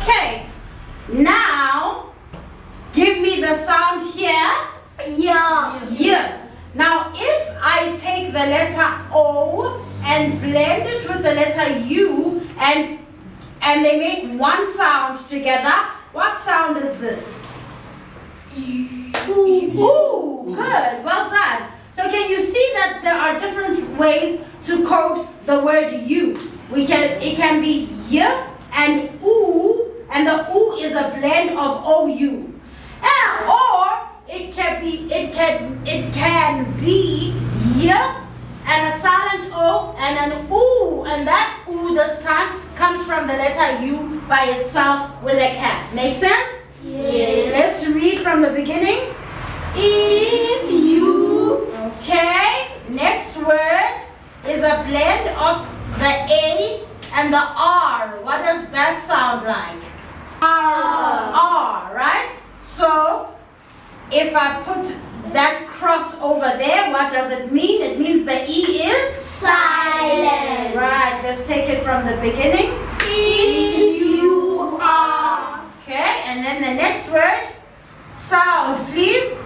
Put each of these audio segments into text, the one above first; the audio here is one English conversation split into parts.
Okay. Now, give me the sound here. Yeah. Yeah. Now, if I take the letter O and blend it with the letter U and they make one sound together, what sound is this? Ooh, good, well done. So can you see that there are different ways to code the word U? It can be Y and OO, and the OO is a blend of OU. Or it can be Y and a silent O and an OO, and that OO this time comes from the letter U by itself with a cap. Make sense? Yes. Let's read from the beginning. If you. Okay, next word is a blend of the A and the R. What does that sound like? R, right? So, if I put that cross over there, what does it mean? It means the E is Silent. Right, let's take it from the beginning. If you are. Okay, and then the next word, sound, please.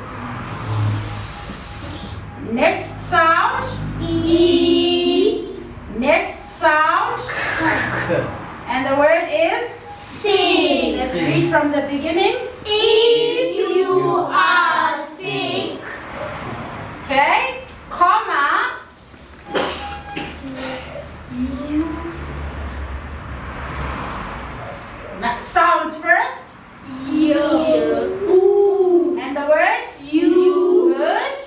Next sound. E. Next sound. And the word is? Sing. Let's read from the beginning. If you are sick. Okay, comma. Sounds first. You. Ooh. And the word? You. Good.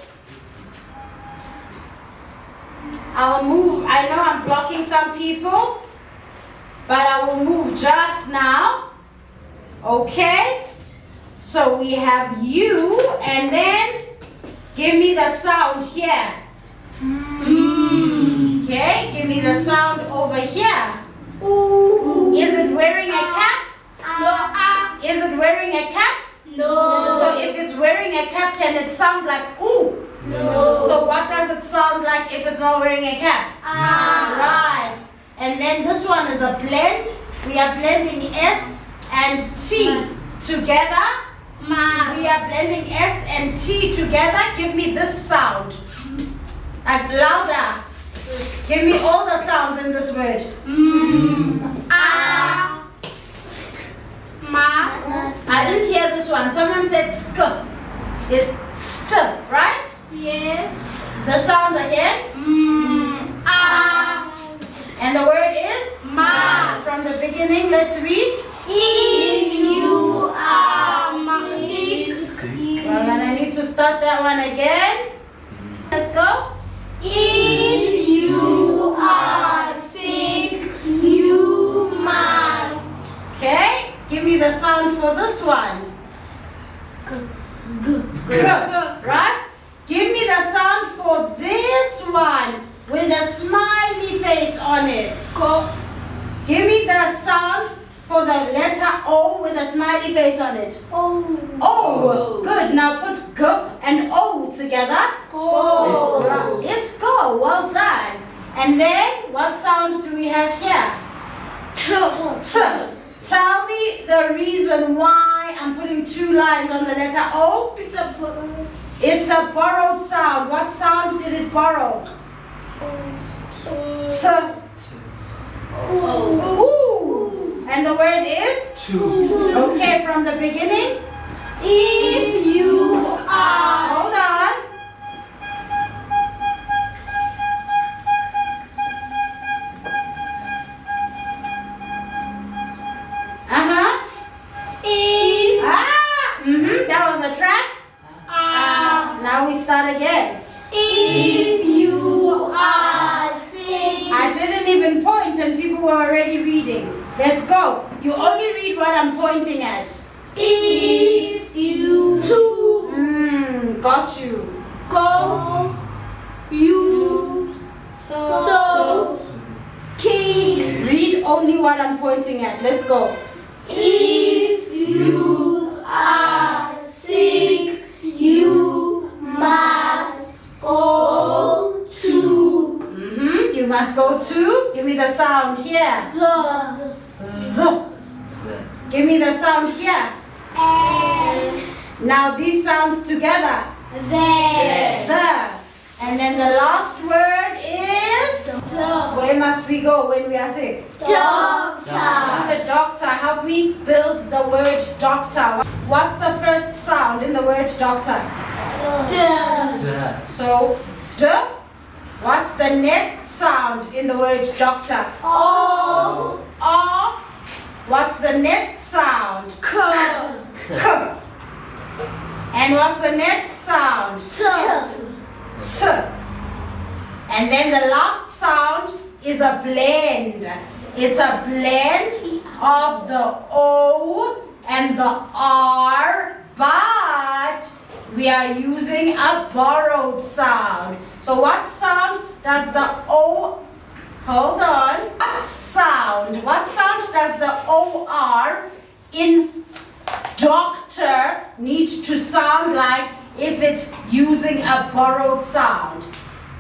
I'll move. I know I'm blocking some people, but I will move just now. Okay. So we have you, and then give me the sound here. Okay, give me the sound over here. Ooh. Is it wearing a cap? No. Is it wearing a cap? No. So if it's wearing a cap, can it sound like ooh? No. So what does it sound like if it's not wearing a cap? Right. And then this one is a blend. We are blending S and T together. We are blending S and T together. Give me this sound. That's louder. Give me all the sounds in this word. I didn't hear this one. Someone said sk. It's st, right? Yes. The sounds again. And the word is? Mask. From the beginning, let's read. If you are sick. Well, then I need to start that one again. Let's go. If you are sick, you must. Okay, give me the sound for this one. G. Right? Give me the sound for this one with a smiley face on it. Go. Give me the sound for the letter O with a smiley face on it. Oh. O. Good. Now put G and O together. Go. It's go. Well done. And then what sound do we have here? T. Tell me the reason why I'm putting two lines on the letter O. It's a borrowed sound. What sound did it borrow? T. Ooh. And the word is? Okay, from the beginning. If you are. Hold on. If. That was a trap. Now we start again. If you are sick. I didn't even point and people were already reading. Let's go. You only read what I'm pointing at. If you. Got you. Go. You. So. King. Read only what I'm pointing at. Let's go. If you are sick, you must go to You must go to. Give me the sound here. the. The. Give me the sound here. Now these sounds together. The. And then the last word is? Where must we go when we are sick? Doctor. To the doctor. Help me build the word doctor. What's the first sound in the word doctor? So, D. What's the next sound in the word doctor? O. O. What's the next sound? K. K. And what's the next sound? T. T. And then the last sound is a blend. It's a blend of the O and the R, but we are using a borrowed sound. So what sound does the O, hold on, what sound does the OR in doctor need to sound like if it's using a borrowed sound?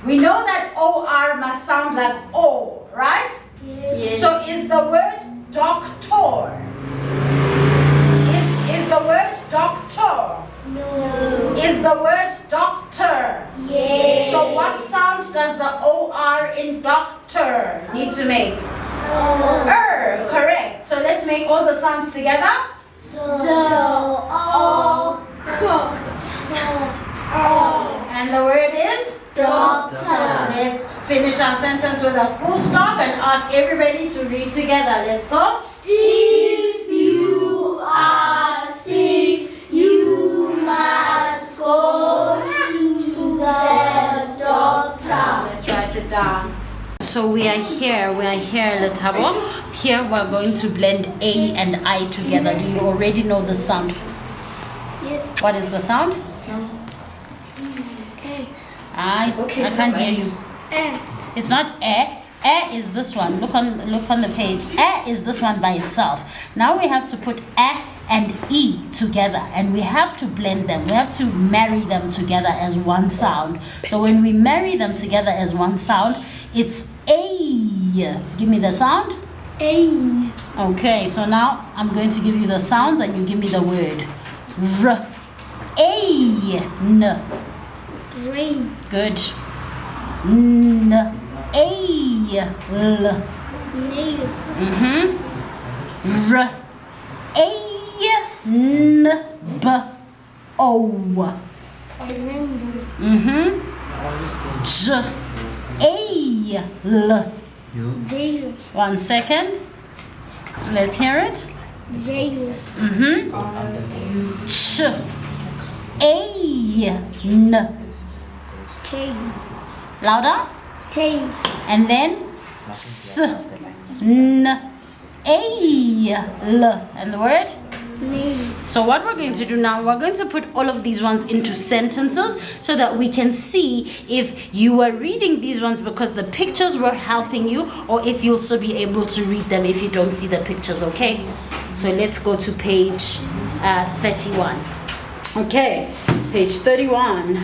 We know that OR must sound like O, right? Yes. So is the word doctor? Is the word doctor? No. Is the word doctor? Yes. So what sound does the OR in doctor need to make? Correct. So let's make all the sounds together. And the word is? Doctor. Let's finish our sentence with a full stop and ask everybody to read together. Let's go. If you are sick, you must go to the doctor. Let's write it down. So we are here, Letabo. Here we're going to blend A and I together. Do you already know the sound? Yes. What is the sound? I can't hear you. It's not A. A is this one. Look on the page. A is this one by itself. Now we have to put A and E together, and we have to blend them. We have to marry them together as one sound. So when we marry them together as one sound, it's A. Give me the sound. A. Okay, so now I'm going to give you the sounds and you give me the word. R. A. N. Rain. Good. N. A. L. Nail. R. A. N. B. O. Remember. J. A. L. Jail. 1 second. Let's hear it. Jail. Ch. A. N. Change. Louder. Change. And then S. N. A. L. And the word? Snail. So what we're going to do now, we're going to put all of these ones into sentences so that we can see if you were reading these ones because the pictures were helping you, or if you'll still be able to read them if you don't see the pictures, okay? So let's go to page 31. Okay, page 31.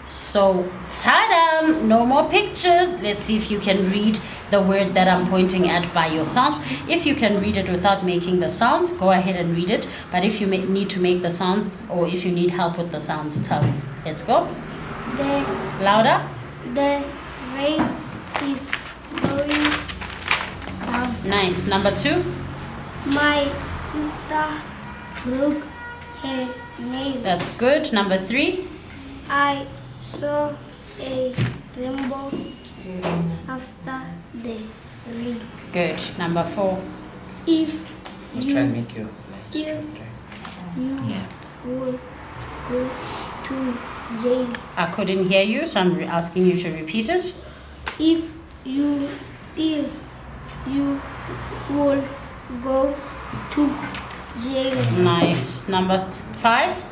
So, ta-da! No more pictures. Let's see if you can read the word that I'm pointing at by your sounds. If you can read it without making the sounds, go ahead and read it. But if you need to make the sounds, or if you need help with the sounds, tell me. Let's go. Louder. The rain is going down. Nice. Number 2. My sister broke her nail. That's good. Number 3. I saw a rainbow after the rain. Good. Number 4. If Let's try and make you. still you will go to jail. I couldn't hear you, so I'm asking you to repeat it. If you steal, you will go to jail. Nice. Number 5.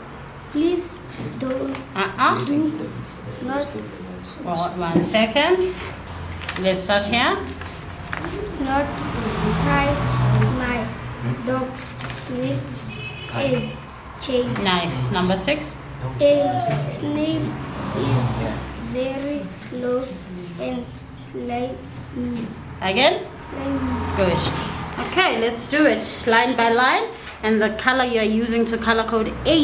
Please don't Listen for the not rest of the words. Well, 1 second. Let's start here. not touch my dog sleep egg change. Nice. Number 6. A snail is very slow and slimy. Again. Good. Okay, let's do it line by line. And the color you're using to color code A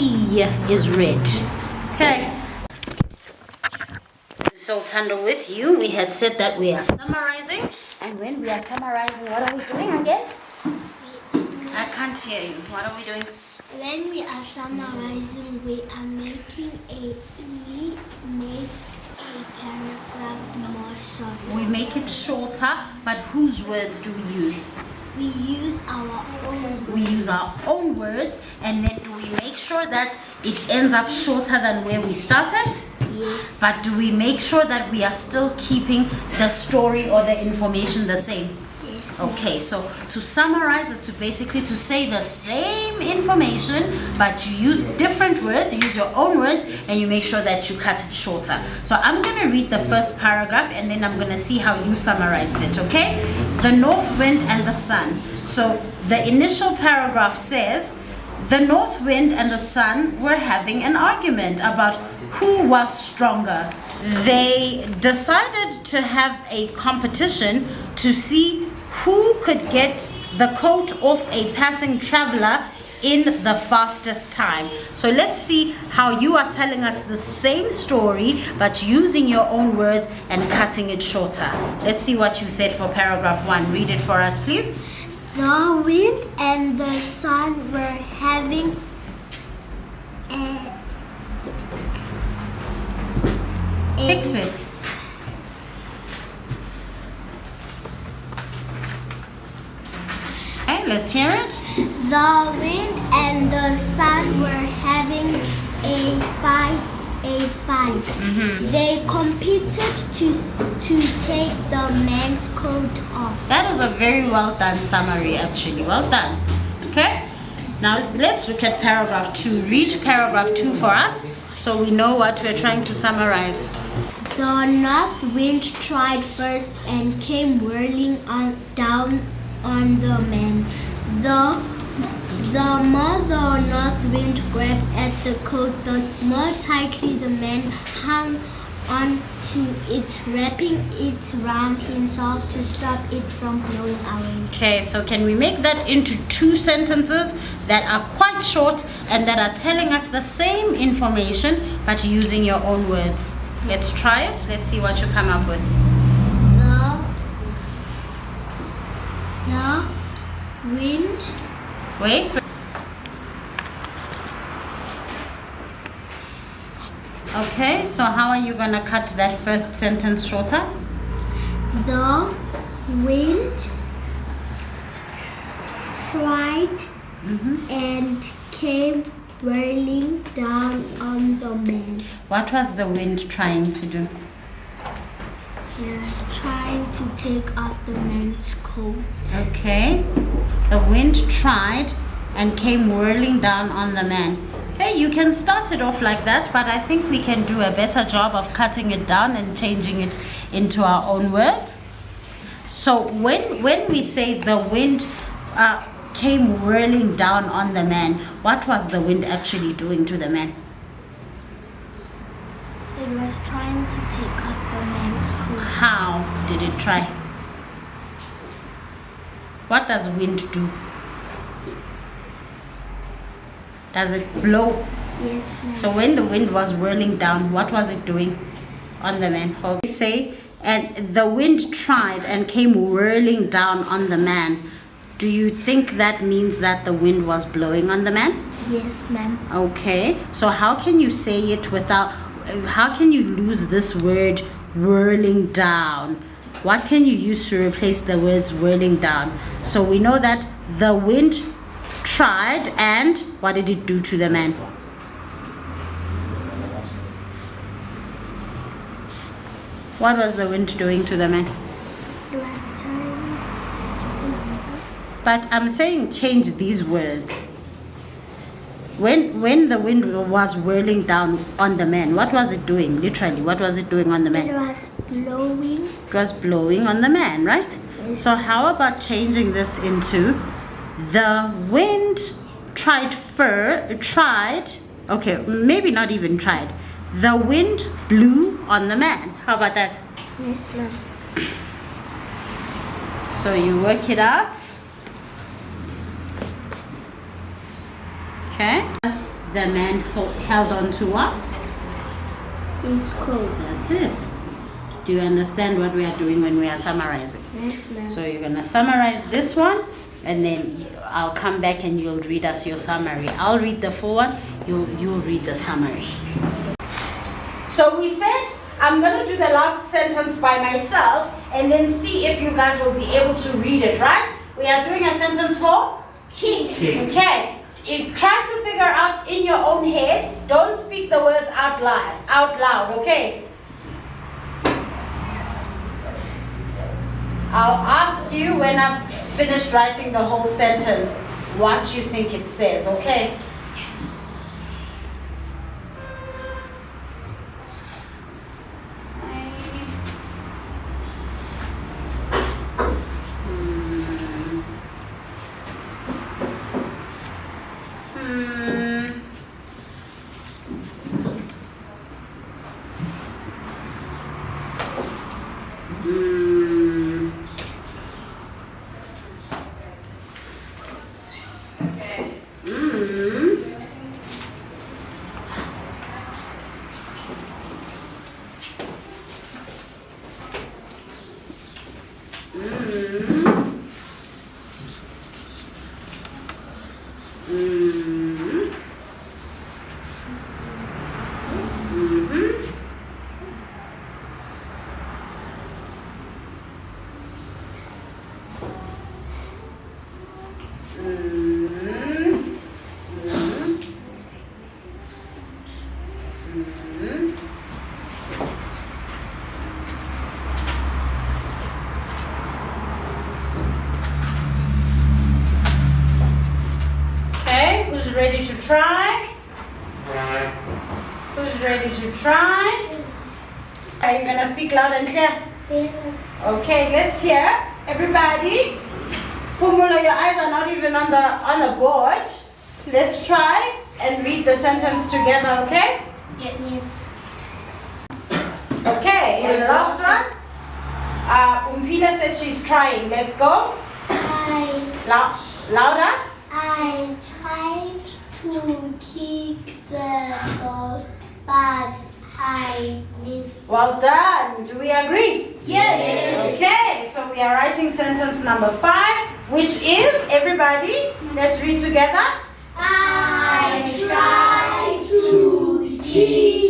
is red. Okay. So Thando, with you, we had said that we are summarizing. And when we are summarizing, what are we doing again? I can't hear you. What are we doing? When we are summarizing, we are making a paragraph more short. We make it shorter, but whose words do we use? We use our own words. We use our own words, and then do we make sure that it ends up shorter than where we started? Yes. But do we make sure that we are still keeping the story or the information the same? Yes. Okay, so to summarize is to basically to say the same information, but you use different words, you use your own words, and you make sure that you cut it shorter. So I'm going to read the first paragraph, and then I'm going to see how you summarized it, okay? The north wind and the sun. So the initial paragraph says, the north wind and the sun were having an argument about who was stronger. They decided to have a competition to see who could get the coat off a passing traveler in the fastest time. So let's see how you are telling us the same story but using your own words and cutting it shorter. Let's see what you said for paragraph 1. Read it for us, please. The wind and the sun were having Fix it. Okay, let's hear it. The wind and the sun were having a fight. They competed to take the man's coat off. That is a very well done summary, actually. Well done. Okay? Now let's look at paragraph 2. Read paragraph 2 for us so we know what we're trying to summarize. The north wind tried first and came whirling down on the man. The more the north wind grabbed at the coat, the more tightly the man hung on to it, wrapping it round himself to stop it from blowing away. Okay, so can we make that into 2 sentences that are quite short and that are telling us the same information but using your own words? Let's try it. Let's see what you come up with. The wind. Wait. Okay, so how are you going to cut that first sentence shorter? The wind tried and came whirling down on the man. What was the wind trying to do? He was trying to take off the man's coat. Okay, the wind tried and came whirling down on the man. Okay, you can start it off like that, but I think we can do a better job of cutting it down and changing it into our own words. So when we say the wind came whirling down on the man, what was the wind actually doing to the man? It was trying to take off the man's coat. How did it try? What does wind do? Does it blow? Yes, ma'am. So when the wind was whirling down, what was it doing on the man? We say, and the wind tried and came whirling down on the man. Do you think that means that the wind was blowing on the man? Yes, ma'am. Okay, so how can you say it without, how can you lose this word whirling down? What can you use to replace the words whirling down? So we know that the wind tried, and what did it do to the man? What was the wind doing to the man? It was trying But I'm saying change these words. When the wind was whirling down on the man, what was it doing? Literally, what was it doing on the man? It was blowing. It was blowing on the man, right? So how about changing this into the wind tried, okay, maybe not even tried. The wind blew on the man. How about that? Yes, ma'am. So you work it out. Okay. The man held on to what? His coat. That's it. Do you understand what we are doing when we are summarizing? Yes, ma'am. So you're gonna summarize this one, and then I'll come back and you'll read us your summary. I'll read the full one. You'll read the summary. So we said I'm gonna do the last sentence by myself, and then see if you guys will be able to read it. Right? We are doing a sentence for King. Okay. Try to figure out in your own head. Don't speak the words out loud. Okay. I'll ask you when I've finished writing the whole sentence what you think it says, okay? Okay, who's ready to try? Who's ready to try? Are you gonna speak loud and clear? Yes. Okay, let's hear. Everybody, Pumula, your eyes are not even on the board. Let's try and read the sentence together, okay? Yes. Okay, and the last one. Umpila said she's trying. Let's go. Louder. I tried to kick the ball, but I missed. Well done. Do we agree? Yes. Okay, so we are writing sentence number 5, which is, everybody, let's read together. I tried to kick